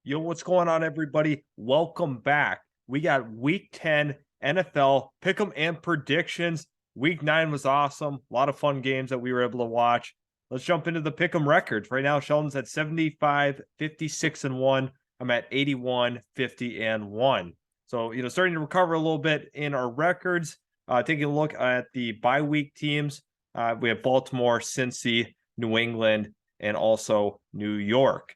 Yo, what's going on, everybody? Welcome back. We got week 10 NFL pick'em and predictions. Week 9 was awesome. A lot of fun games that we were able to watch. Let's jump into the pick'em records. Right now, Sheldon's at 75, 56, and 1. I'm at 81, 50, and 1. So, starting to recover a little bit in our records. Taking a look at the bye week teams. We have Baltimore, Cincy, New England, and also New York.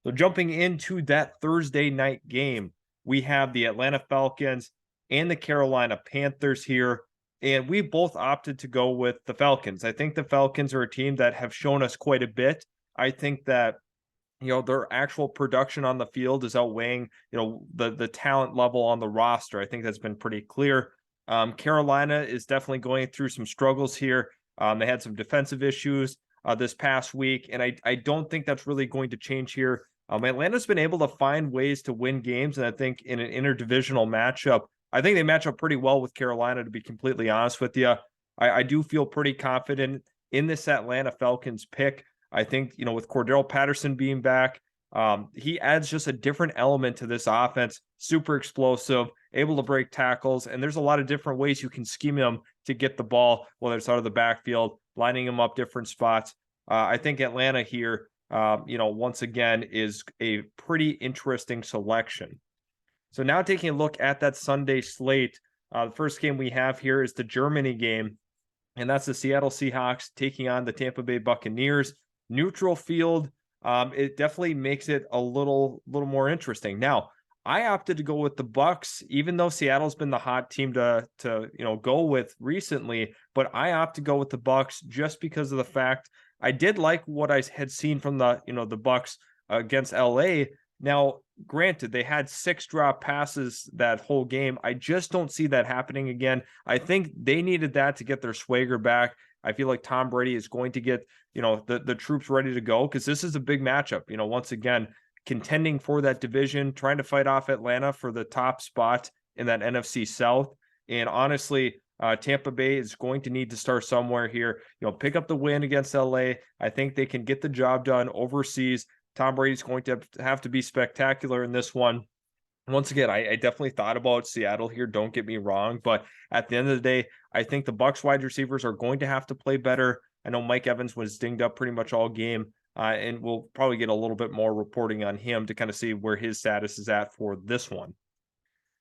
So jumping into that Thursday night game, we have the Atlanta Falcons and the Carolina Panthers here. And we both opted to go with the Falcons. I think the Falcons are a team that have shown us quite a bit. I think that, their actual production on the field is outweighing, the talent level on the roster. I think that's been pretty clear. Carolina is definitely going through some struggles here. They had some defensive issues this past week, and I don't think that's really going to change here. Atlanta's been able to find ways to win games, and I think in an interdivisional matchup, I think they match up pretty well with Carolina, to be completely honest with you. I do feel pretty confident in this Atlanta Falcons pick. I think, with Cordell Patterson being back, he adds just a different element to this offense. Super explosive, able to break tackles, and there's a lot of different ways you can scheme him to get the ball, whether it's out of the backfield, lining him up different spots. I think Atlanta here, once again, is a pretty interesting selection. So now taking a look at that Sunday slate, the first game we have here is the Germany game, and that's the Seattle Seahawks taking on the Tampa Bay Buccaneers. Neutral field. It definitely makes it a little more interesting. Now, I opted to go with the Bucs, even though Seattle's been the hot team to go with recently. But I opted to go with the Bucs just because of the fact I did like what I had seen from the Bucs against LA. Now, granted, they had 6 drop passes that whole game. I just don't see that happening again. I think they needed that to get their swagger back. I feel like Tom Brady is going to get, the troops ready to go, because this is a big matchup. Once again, contending for that division, trying to fight off Atlanta for the top spot in that NFC South. And honestly, Tampa Bay is going to need to start somewhere here. Pick up the win against LA. I think they can get the job done overseas. Tom Brady's going to have to be spectacular in this one. Once again, I definitely thought about Seattle here. Don't get me wrong, but at the end of the day, I think the Bucs wide receivers are going to have to play better. I know Mike Evans was dinged up pretty much all game, and we'll probably get a little bit more reporting on him to kind of see where his status is at for this one.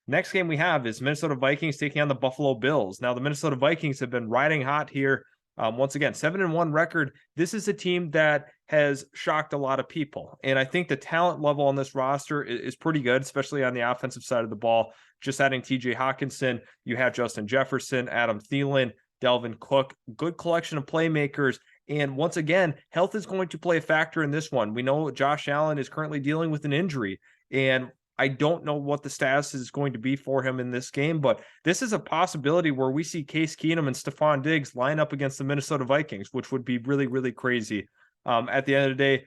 Next game we have is Minnesota Vikings taking on the Buffalo Bills. Now, the Minnesota Vikings have been riding hot here. Once again, 7-1 record. This is a team that has shocked a lot of people. And I think the talent level on this roster is pretty good, especially on the offensive side of the ball. Just adding TJ Hawkinson, you have Justin Jefferson, Adam Thielen, Delvin Cook, good collection of playmakers. And once again, health is going to play a factor in this one. We know Josh Allen is currently dealing with an injury, and I don't know what the status is going to be for him in this game, but this is a possibility where we see Case Keenum and Stephon Diggs line up against the Minnesota Vikings, which would be really, really crazy. At the end of the day,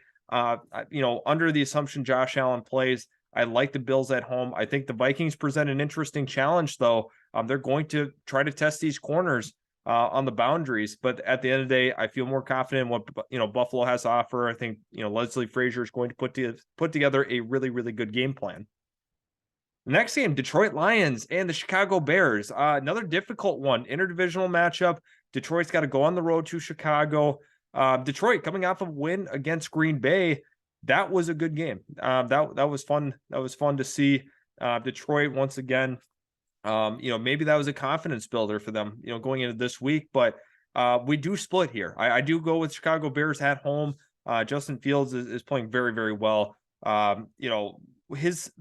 under the assumption Josh Allen plays, I like the Bills at home. I think the Vikings present an interesting challenge, though. They're going to try to test these corners on the boundaries, but at the end of the day, I feel more confident in what Buffalo has to offer. I think Leslie Frazier is going to put together a really, really good game plan. The next game, Detroit Lions and the Chicago Bears. Another difficult one, interdivisional matchup. Detroit's got to go on the road to Chicago. Detroit coming off a win against Green Bay. That was a good game. That was fun. That was fun to see. Detroit once again. Maybe that was a confidence builder for them, going into this week. But we do split here. I do go with Chicago Bears at home. Justin Fields is playing very, very well.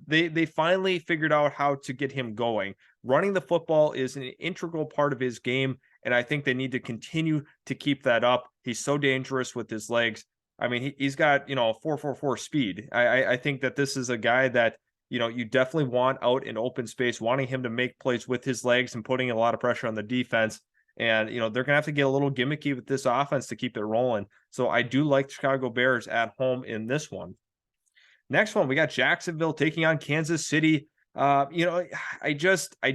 They finally figured out how to get him going. Running the football is an integral part of his game, and I think they need to continue to keep that up. He's so dangerous with his legs. I mean, he's got 4.44 speed. I think that this is a guy that you definitely want out in open space, wanting him to make plays with his legs and putting a lot of pressure on the defense. And they're gonna have to get a little gimmicky with this offense to keep it rolling. So I do like the Chicago Bears at home in this one. Next one, we got Jacksonville taking on Kansas City. I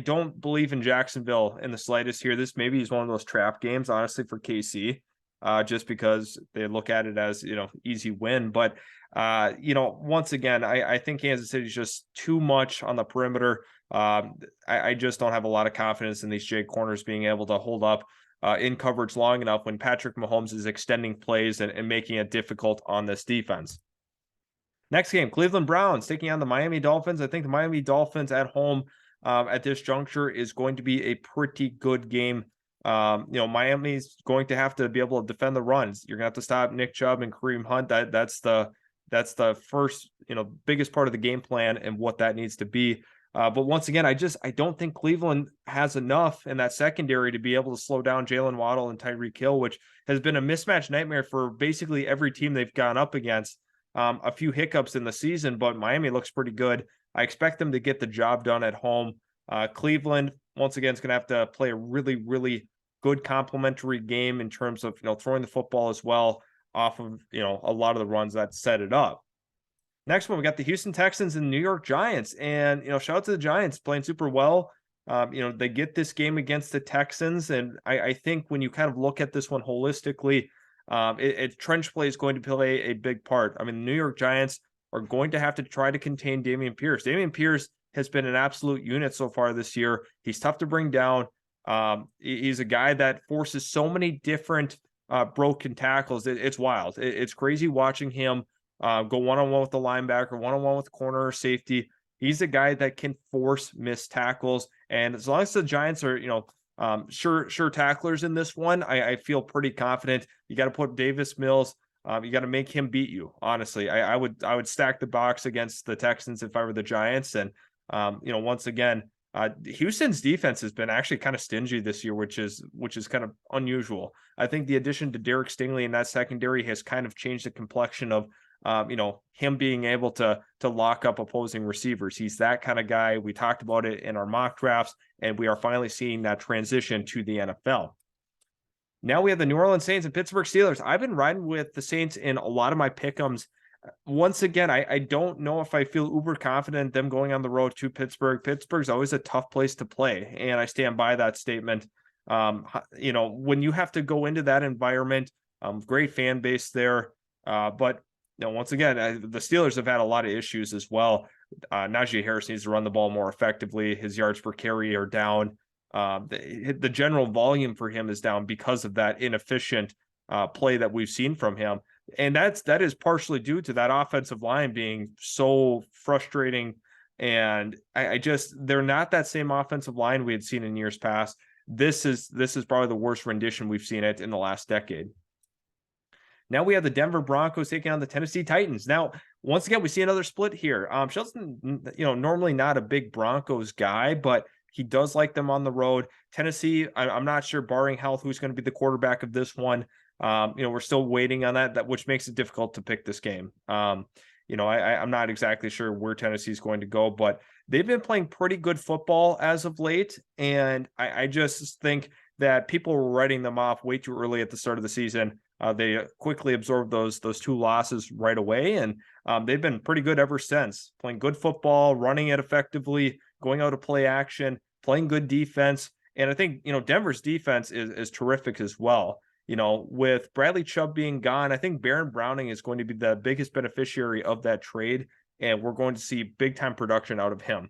don't believe in Jacksonville in the slightest here. This maybe is one of those trap games, honestly, for KC. just because they look at it as, easy win. But, once again, I think Kansas City is just too much on the perimeter. I just don't have a lot of confidence in these Jake corners being able to hold up in coverage long enough when Patrick Mahomes is extending plays and making it difficult on this defense. Next game, Cleveland Browns taking on the Miami Dolphins. I think the Miami Dolphins at home at this juncture is going to be a pretty good game. Miami's going to have to be able to defend the runs. You're going to have to stop Nick Chubb and Kareem Hunt. That's the first, biggest part of the game plan and what that needs to be. But once again, I don't think Cleveland has enough in that secondary to be able to slow down Jalen Waddle and Tyreek Hill, which has been a mismatch nightmare for basically every team they've gone up against. A few hiccups in the season, but Miami looks pretty good. I expect them to get the job done at home. Cleveland, once again, is going to have to play a really, really good complementary game in terms of, throwing the football as well off of, a lot of the runs that set it up. Next one, we got the Houston Texans and New York Giants. And, shout out to the Giants playing super well. They get this game against the Texans. And I think when you kind of look at this one holistically, trench play is going to play a big part. I mean, the New York Giants are going to have to try to contain Dameon Pierce. Dameon Pierce has been an absolute unit so far this year. He's tough to bring down. He's a guy that forces so many different broken tackles. It's wild. It's crazy watching him go one-on-one with the linebacker, one-on-one with the corner or safety. He's a guy that can force missed tackles. And as long as the Giants are, sure tacklers in this one, I feel pretty confident. You got to put Davis Mills. You got to make him beat you. Honestly, I would stack the box against the Texans if I were the Giants. And once again, Houston's defense has been actually kind of stingy this year, which is kind of unusual. I think the addition to Derek Stingley in that secondary has kind of changed the complexion of him being able to lock up opposing receivers. He's that kind of guy. We talked about it in our mock drafts, and we are finally seeing that transition to the NFL. Now we have the New Orleans Saints and Pittsburgh Steelers. I've been riding with the Saints in a lot of my pick'ems. Once again, I don't know if I feel uber confident them going on the road to Pittsburgh. Pittsburgh's always a tough place to play, and I stand by that statement. When you have to go into that environment, great fan base there, but once again, the Steelers have had a lot of issues as well. Najee Harris needs to run the ball more effectively. His yards per carry are down. The general volume for him is down because of that inefficient play that we've seen from him. And that is partially due to that offensive line being so frustrating. And they're not that same offensive line we had seen in years past. This is probably the worst rendition we've seen it in the last decade. Now we have the Denver Broncos taking on the Tennessee Titans. Now, once again, we see another split here. Shelton, normally not a big Broncos guy, but he does like them on the road. Tennessee, I'm not sure, barring health, who's going to be the quarterback of this one. We're still waiting on that, which makes it difficult to pick this game. I'm not exactly sure where Tennessee is going to go, but they've been playing pretty good football as of late. And I just think that people were writing them off way too early at the start of the season. They quickly absorbed those two losses right away, and they've been pretty good ever since, playing good football, running it effectively, going out to play action, playing good defense. And I think, Denver's defense is terrific as well. With Bradley Chubb being gone, I think Baron Browning is going to be the biggest beneficiary of that trade, and we're going to see big time production out of him.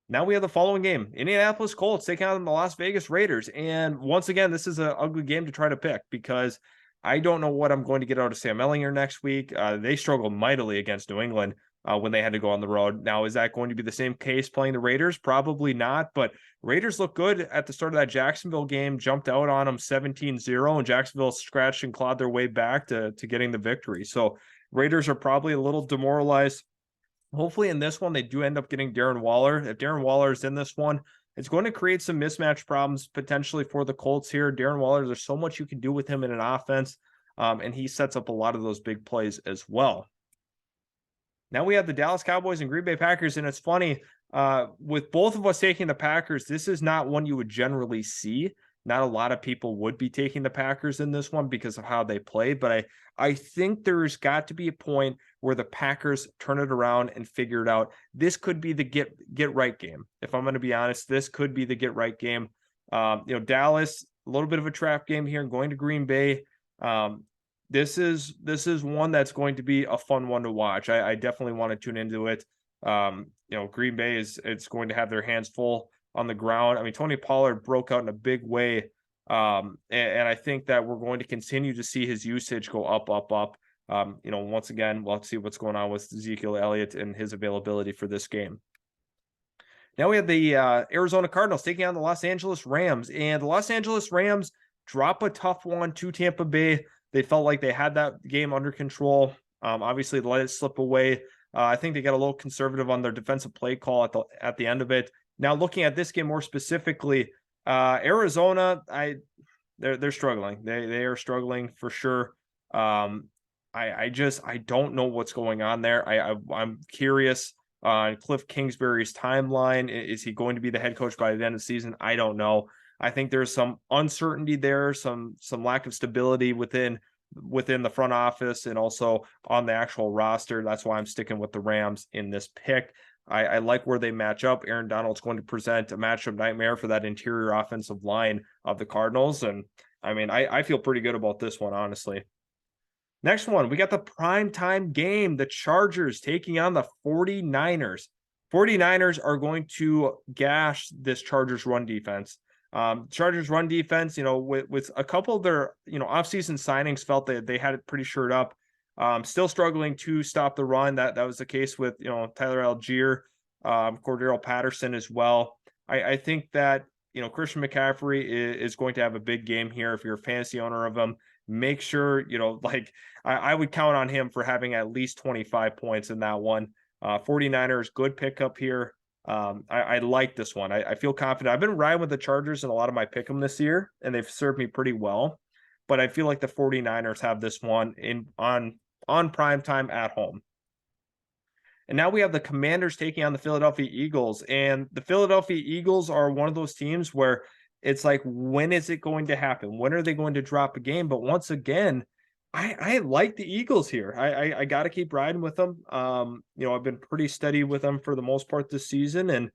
Now we have the following game, Indianapolis Colts taking on the Las Vegas Raiders. And once again, this is an ugly game to try to pick because I don't know what I'm going to get out of Sam Ehlinger next week. They struggled mightily against New England when they had to go on the road. Now, is that going to be the same case playing the Raiders? Probably not, but Raiders look good at the start of that Jacksonville game, jumped out on them 17-0, and Jacksonville scratched and clawed their way back to getting the victory. So Raiders are probably a little demoralized. Hopefully in this one, they do end up getting Darren Waller. If Darren Waller is in this one, it's going to create some mismatch problems potentially for the Colts here. Darren Waller, there's so much you can do with him in an offense, and he sets up a lot of those big plays as well. Now we have the Dallas Cowboys and Green Bay Packers, and it's funny, with both of us taking the Packers, this is not one you would generally see. Not a lot of people would be taking the Packers in this one because of how they played, but I think there's got to be a point where the Packers turn it around and figure it out. This could be the get right game. If I'm going to be honest, this could be the get right game. Dallas a little bit of a trap game here, going to Green Bay. This is one that's going to be a fun one to watch. I definitely want to tune into it. Green Bay it's going to have their hands full on the ground. I mean, Tony Pollard broke out in a big way. And I think that we're going to continue to see his usage go up. Once again, we'll have to see what's going on with Ezekiel Elliott and his availability for this game. Now we have the Arizona Cardinals taking on the Los Angeles Rams, and the Los Angeles Rams drop a tough one to Tampa Bay. They felt like they had that game under control. Obviously, they let it slip away. I think they got a little conservative on their defensive play call at the end of it. Now, looking at this game more specifically, Arizona, they're struggling. They are struggling for sure. I don't know what's going on there. I'm curious on Cliff Kingsbury's timeline. Is he going to be the head coach by the end of the season? I don't know. I think there's some uncertainty there, some lack of stability within the front office and also on the actual roster. That's why I'm sticking with the Rams in this pick. I like where they match up. Aaron Donald's going to present a matchup nightmare for that interior offensive line of the Cardinals. And I mean, I feel pretty good about this one, honestly. Next one, we got the primetime game, the Chargers taking on the 49ers. 49ers are going to gash this Chargers run defense. Chargers run defense, with a couple of their, offseason signings felt that they had it pretty shored up. Still struggling to stop the run. That was the case with, Tyler Algier, Cordero Patterson as well. I think that, Christian McCaffrey is going to have a big game here. If you're a fantasy owner of him, make sure, I would count on him for having at least 25 points in that one. 49ers, good pickup here. I like this one. I feel confident. I've been riding with the Chargers in a lot of my pick 'em this year, and they've served me pretty well. But I feel like the 49ers have this one on prime time at home. And now we have the Commanders taking on the Philadelphia Eagles. And the Philadelphia Eagles are one of those teams where it's like, when is it going to happen? When are they going to drop a game? But once again, I like the Eagles here. I got to keep riding with them. I've been pretty steady with them for the most part this season, and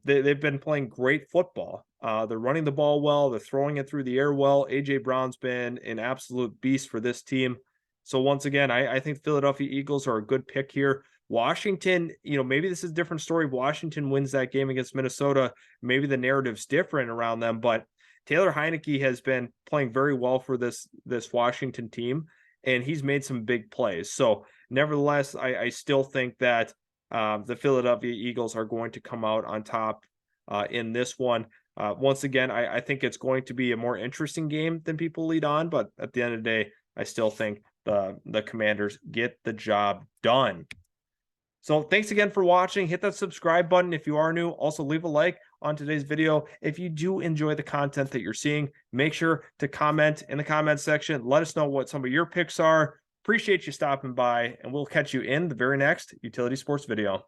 they've been playing great football. They're running the ball well. They're throwing it through the air well. A.J. Brown's been an absolute beast for this team. So once again, I think Philadelphia Eagles are a good pick here. Washington, maybe this is a different story. Washington wins that game against Minnesota. Maybe the narrative's different around them, but Taylor Heineke has been playing very well for this Washington team, and he's made some big plays. So nevertheless, I still think that the Philadelphia Eagles are going to come out on top in this one. Once again, I think it's going to be a more interesting game than people lead on, but at the end of the day, I still think the Commanders get the job done. So thanks again for watching. Hit that subscribe button if you are new. Also, leave a like on today's video. If you do enjoy the content that you're seeing, make sure to comment in the comment section. Let us know what some of your picks are. Appreciate you stopping by, and we'll catch you in the very next Utility Sports video.